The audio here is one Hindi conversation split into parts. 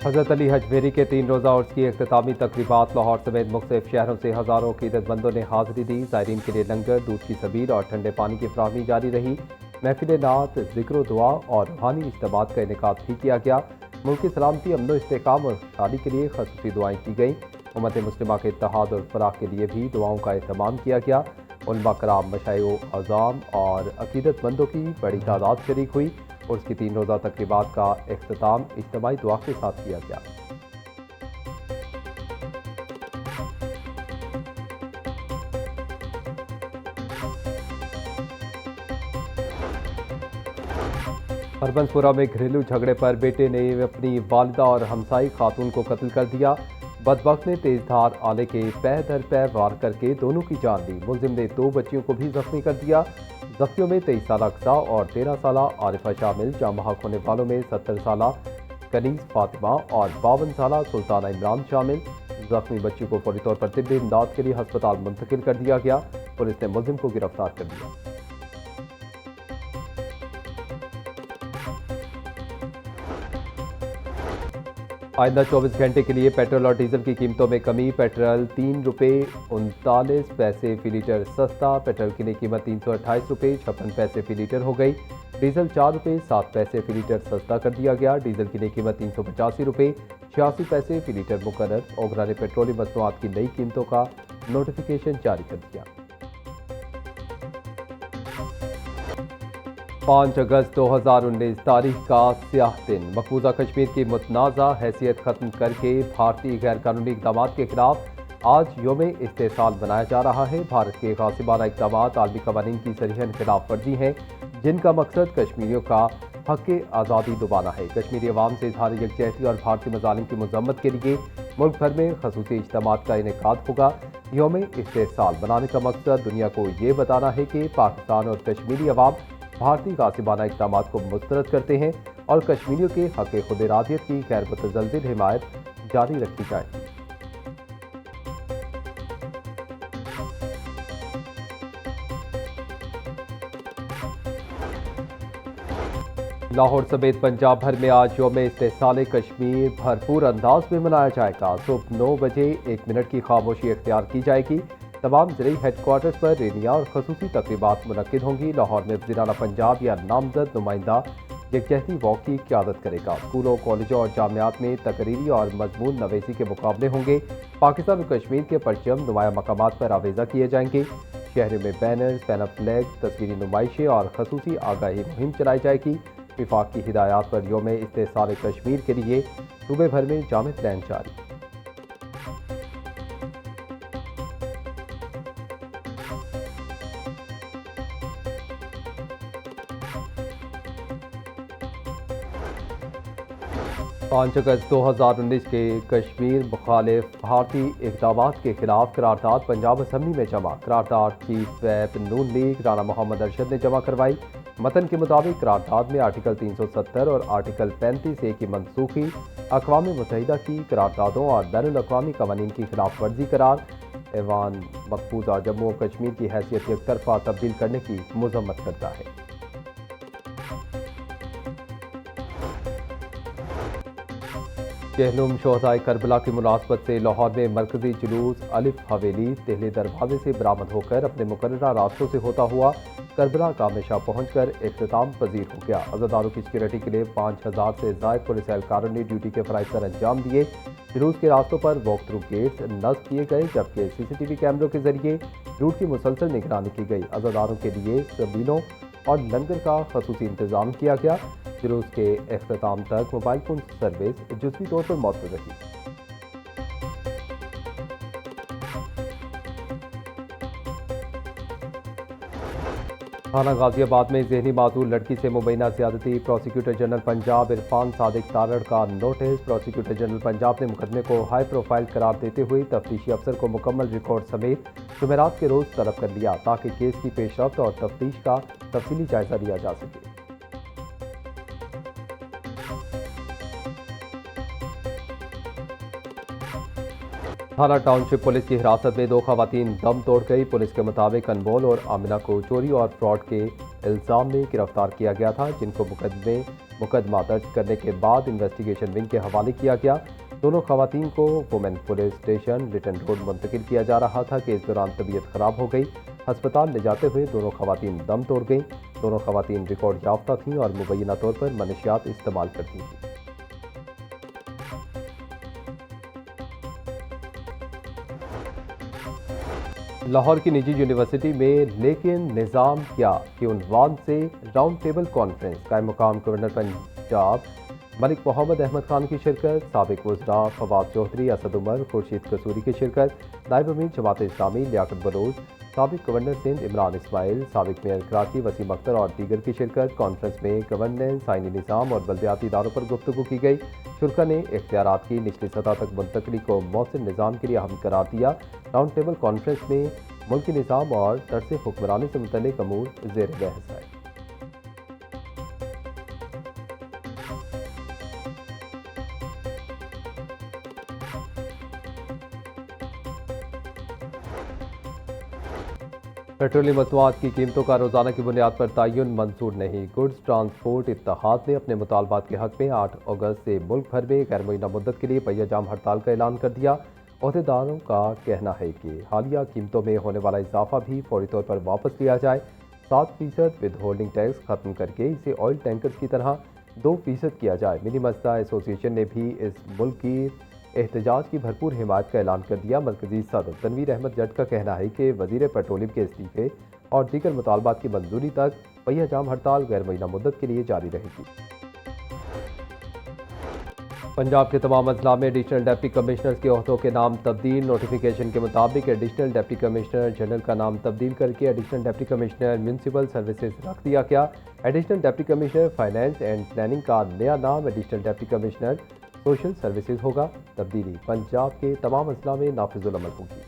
हज़रत अली हजमेरी के 3 रोज़ा उर्स की इख्तितामी तकरीबात लाहौर समेत मुख्तलिफ शहरों से हज़ारों अक़ीदतमंदों ने हाज़िरी दी। ज़ायरीन के लिए लंगर, दूध की सबील और ठंडे पानी की फराहमी जारी रही। महफिल नात, ज़िक्र दुआ और रूहानी इज्तिमात का इनेकाद भी किया गया। मुल्क की सलामती, अमन व इस्तेहकाम और खुशहाली के लिए ख़ुसूसी दुआएँ की गईं। उम्मत मुस्लिमा के इत्तेहाद और फलाह के लिए भी दुआओं का एहतमाम किया गया। उलमा कराम, मशाइख अज़ाम और अक़ीदतमंदों की बड़ी तादाद शरीक हुई और उसकी 3 रोज़ा तकरीबात का इख्तिताम इज्तिमाई दुआ के साथ किया गया। हरबंसपुरा में घरेलू झगड़े पर बेटे ने अपनी वालिदा और हमसाई खातून को कत्ल कर दिया। बदबख्त ने तेजधार आले के पै दर पै वार करके दोनों की जान ली। मुलजिम ने 2 बच्चियों को भी जख्मी कर दिया। जख्मियों में 23 साल अक्सा और 13 साल आरिफा शामिल। जाम बहक होने वालों में 70 साल कनीज फातिमा और 52 साल सुल्ताना इमरान शामिल। जख्मी बच्ची को फौरी तौर पर तिब्बी इमदाद के लिए हस्पताल मुंतकिल कर दिया गया। पुलिस ने मुलजिम को गिरफ्तार कर लिया। आइंदा 24 घंटे के लिए पेट्रोल और डीजल की कीमतों में कमी। पेट्रोल 3 रुपये 39 पैसे फी लीटर सस्ता। पेट्रोल की नई कीमत 328 रुपये 56 पैसे फी लीटर हो गई। डीजल 4 रुपये 7 पैसे फी लीटर सस्ता कर दिया गया। डीजल की नई कीमत 385 रुपये 86 पैसे फी लीटर मुकर्रर। ओगरा ने पेट्रोलियम मसनूआत की नई कीमतों का नोटिफिकेशन जारी कर दिया। 5 अगस्त 2019 तारीख का स्याह दिन। मकबूजा कश्मीर की मुतनाज़ा हैसियत खत्म करके भारतीय गैर कानूनी इक़दाम के खिलाफ आज योम इस्तेसाल मनाया जा रहा है। भारत के गासिबाना इक़दाम आलमी कवानीन की सरीहन खिलाफ वर्जी हैं, जिनका मकसद कश्मीरियों का हक़ आज़ादी दुबाना है। कश्मीरी अवाम से इज़हार यकजहती और भारतीय मज़ालिम की मज़म्मत के लिए मुल्क भर में ख़ुसूसी इज्तिमात का इनेकाद होगा। योम इस्तेसाल मनाने का मकसद दुनिया को ये बताना है कि पाकिस्तान और कश्मीरी अवाम भारतीय गासिबाना इक़दाम को मुस्तरद करते हैं और कश्मीरियों के हक़ खुद इरादियत की गैर मुतज़लज़िल हिमायत जारी रखी जाएगी। लाहौर समेत पंजाब भर में आज योम इस्तेसाल कश्मीर भरपूर अंदाज में मनाया जाएगा। सुबह 9 बजे 1 मिनट की खामोशी इख्तियार की जाएगी। तमाम ज़िले हेडक्वार्टर्स पर रैलियाँ और खसूसी तकरीबात मुनक्किद होंगी। लाहौर में वज़ीर-ए-आला पंजाब या नामजद नुमाइंदा यकजहती वॉक की क़यादत करेगा। स्कूलों, कॉलेजों और जामियात में तकरीरी और मजमून नवेसी के मुकाबले होंगे। पाकिस्तान और कश्मीर के परचम नुमाया मकामात पर आवेज़ा किए जाएंगे। शहरों में बैनर्स, पैन फ्लैग्स, तस्वीरी नुमाइशें और खसूसी आगाही मुहिम चलाई जाएगी। विफाक की हिदायत पर योम इस्तेसाल कश्मीर के लिए सूबे भर में जामे प्लान जारी। पाँच अगस्त 2019 के कश्मीर मुखालिफ भारतीय इक़दाम के खिलाफ करारदाद पंजाब असम्बली में जमा। करारदाद चीफ व्हिप नून लीग राना मोहम्मद अरशद ने जमा करवाई। मतन के मुताबिक करारदाद में आर्टिकल 370 और आर्टिकल 35A की मनसूखी, अक़वाम मुत्तहिदा की करारदादों और बैनुल अक़वामी क़वानीन की खिलाफ वर्जी करार, ऐवान मकबूजा जम्मू और कश्मीर की हैसियत एक तरफा तब्दील करने की मज़म्मत करता है। जहनुम शोहदाए करबला की मुनासबत से लाहौर में मरकजी जुलूस अलिफ हवेली तेहले दरवाजे से बरामद होकर अपने मुकर्ररा रास्तों से होता हुआ करबला गामेशा पहुंचकर इख्तिताम पजीर हो गया। अज़ादारों की सिक्योरिटी के लिए 5000 से ज़ायद पुलिस एहलकारों ने ड्यूटी के फ़राइज़ सर अंजाम दिए। जुलूस के रास्तों पर वॉक थ्रू गेट्स नस्ब किए गए, जबकि CCTV कैमरों के जरिए रूट की मुसलसल निगरानी की गई। अज़ादारों के लिए सबीलों और लंगर का खसूसी इंतज़ाम किया गया। जुलूस के इख्तिताम तक मोबाइल फोन सर्विस जुज़वी तौर पर मौजूद रही। थाना गाजियाबाद में ज़हनी माजूर लड़की से मुबैना ज़्यादती। प्रोसिक्यूटर जनरल पंजाब इरफान सादिक तारड़ का नोटिस। प्रोसिक्यूटर जनरल पंजाब ने मुकदमे को हाई प्रोफाइल करार देते हुए तफ्तीशी अफसर को मुकम्मल रिकॉर्ड समेत जुमेरात के रोज़ तलब कर लिया, ताकि केस की पेशरफ्त और तफ्तीश का तफसीली जायजा लिया जा सके। थाना टाउनशिप पुलिस की हिरासत में 2 खवातीन दम तोड़ गई। पुलिस के मुताबिक अनमोल और आमिना को चोरी और फ्रॉड के इल्ज़ाम में गिरफ्तार किया गया था, जिनको मुकदमे मुकदमा दर्ज करने के बाद इन्वेस्टिगेशन विंग के हवाले किया गया। दोनों खवातीन को वुमेन पुलिस स्टेशन रिटन रोड मुंतकिल किया जा रहा था कि इस दौरान तबीयत खराब हो गई। अस्पताल ले जाते हुए दोनों खवातीन दम तोड़ गईं। दोनों खवातीन रिकॉर्ड याफ्ता थीं और मुबैना तौर पर मनशियात इस्तेमाल करती थीं। लाहौर की निजी यूनिवर्सिटी में लेकिन निज़ाम क्या के उन्वान से राउंड टेबल कॉन्फ्रेंस कायम मुकाम गवर्नर पंजाब मलिक मोहम्मद अहमद खान की शिरकत, साबिक वज़रा फवाद चौधरी, असद उमर, खुर्शीद कसूरी की शिरकत, नायब अमीर जमात इस्लामी लियाकत बलोच, साबिक गवर्नर सिंध इमरान इस्माइल, साबिक मेयर कराची वसीम अख्तर और दीगर की शिरकत। कॉन्फ्रेंस में गवर्नेंस, आईनी निज़ाम और बल्दियाती इदारों पर गुफ्तगू की गई। शुरा ने इख्तियारात की निचली सतह तक मुंतकली को मौसर निज़ाम के लिए अहम करार दिया। राउंड टेबल कॉन्फ्रेंस में मुल्की निज़ाम और तर्ज हुक्मरानी से मुतल्लिक अमूर ज़ेर बहस आए। पेट्रोलियम मसनूआत की कीमतों का रोजाना की बुनियाद पर तयन मंजूर नहीं। गुड्स ट्रांसपोर्ट इत्तेहाद ने अपने मुतालबात के हक में 8 अगस्त से मुल्क भर में गैर मुअय्यना मुद्दत के लिए पहिया जाम हड़ताल का ऐलान कर दिया। अहदेदारों का कहना है कि हालिया कीमतों में होने वाला इजाफा भी फौरी तौर पर वापस लिया जाए। 7% विद होल्डिंग टैक्स खत्म करके इसे ऑयल टैंकर्स की तरह 2% किया जाए। मिनी मजदा एसोसिएशन ने भी इस मुल्क की एहतजाज की भरपूर हिमायत का ऐलान कर दिया। मरकजी सदर तनवीर अहमद जट का कहना है कि वजीर पेट्रोलियम के इस्तीफे और दीगर मुतालबात की मंजूरी तक पहिया जाम हड़ताल गैर मुअय्यना मुद्दत के लिए जारी रहेगी। पंजाब के तमाम अजला में एडिशनल डिप्टी कमिश्नर्स के ओहदों के नाम तब्दील। नोटिफिकेशन के मुताबिक एडिशनल डिप्टी कमिश्नर जनरल का नाम तब्दील करके additional deputy commissioner municipal services रख दिया गया। Additional deputy commissioner finance and planning का नया नाम additional deputy commissioner social services होगा। तब्दीली पंजाब के तमाम अजला में नाफिजुल अमल होगी।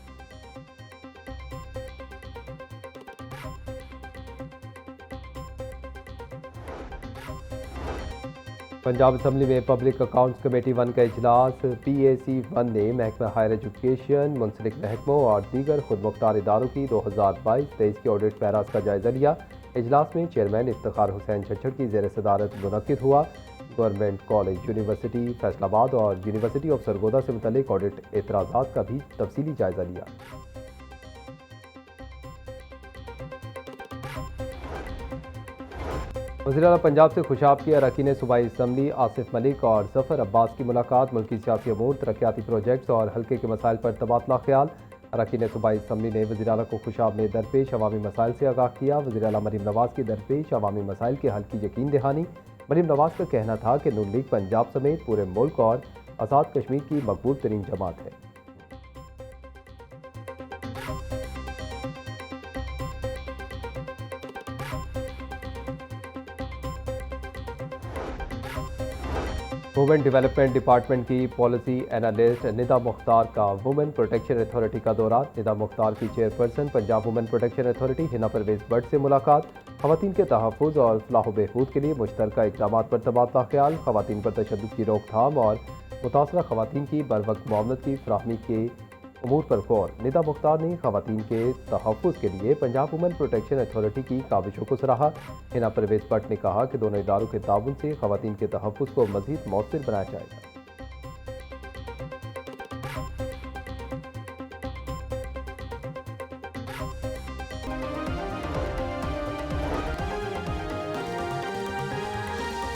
पंजाब असम्बली में पब्लिक अकाउंट्स कमेटी 1 का इजलास। PAC 1 ने महकमा हायर एजुकेशन, मुंसलिक महकमों और दीगर खुद मुख्तार इदारों की 2022-23 के ऑडिट पैराज का जायजा लिया। इजलास में चेयरमैन इफ्तिखार हुसैन छच्छड़ की ज़ेर सदारत मुनक्किद हुआ। गवर्नमेंट कॉलेज यूनिवर्सिटी फैसलाबाद और यूनिवर्सिटी ऑफ सरगोदा से मुतल्लिक ऑडिट एतराज़ात का भी तफसीली जायजा लिया। वज़ीर आला पंजाब से खुशाब किया अरकान सूबाई असम्बली आसिफ मलिक और जफर अब्बास की मुलाकात। मुल्की सियासी अमूर, तरक्याती प्रोजेक्ट्स और हल्के के मसाइल पर तबादला ख्याल। अरकान सूबाई असम्बली ने वज़ीर आला को खुशाब में दरपेश अवामी मसाइल से आगाह किया। वज़ीर आला मरीम नवाज की दरपेश अवामी मसाइल के हल की यकीन दहानी। मरीम नवाज का कहना था कि नून लीग पंजाब समेत पूरे मुल्क और आज़ाद कश्मीर की मकबूल तरीन जमात है। वुमेन डेवलपमेंट डिपार्टमेंट की पॉलिसी एनालिस्ट निदा मुख्तार का वुमेन प्रोटेक्शन अथॉरिटी का दौरा। निदा मुख्तार की chairperson Punjab women protection authority Hina Parvez Bhatt से मुलाकात। खवातीन के तहफ़्फ़ुज़ और फलाह बहबूद के लिए मुश्तरका इक़दाम पर तबादला ख्याल। खवातीन पर तशद्दुद की रोकथाम और मुतासरा खवातीन की बरवक्त मुआवनत की फराहमी के अमूर पर गौर। निदा मुख्तार ने खवातीन के तहफ़्फ़ुज़ के लिए पंजाब वुमेन प्रोटेक्शन अथॉरिटी की काविशों को सराहा। हिना परवेज भट्ट ने कहा कि दोनों इदारों के ताउन से खवातीन के तहफ़्फ़ुज़ को मज़ीद मौसर बनाया जाएगा।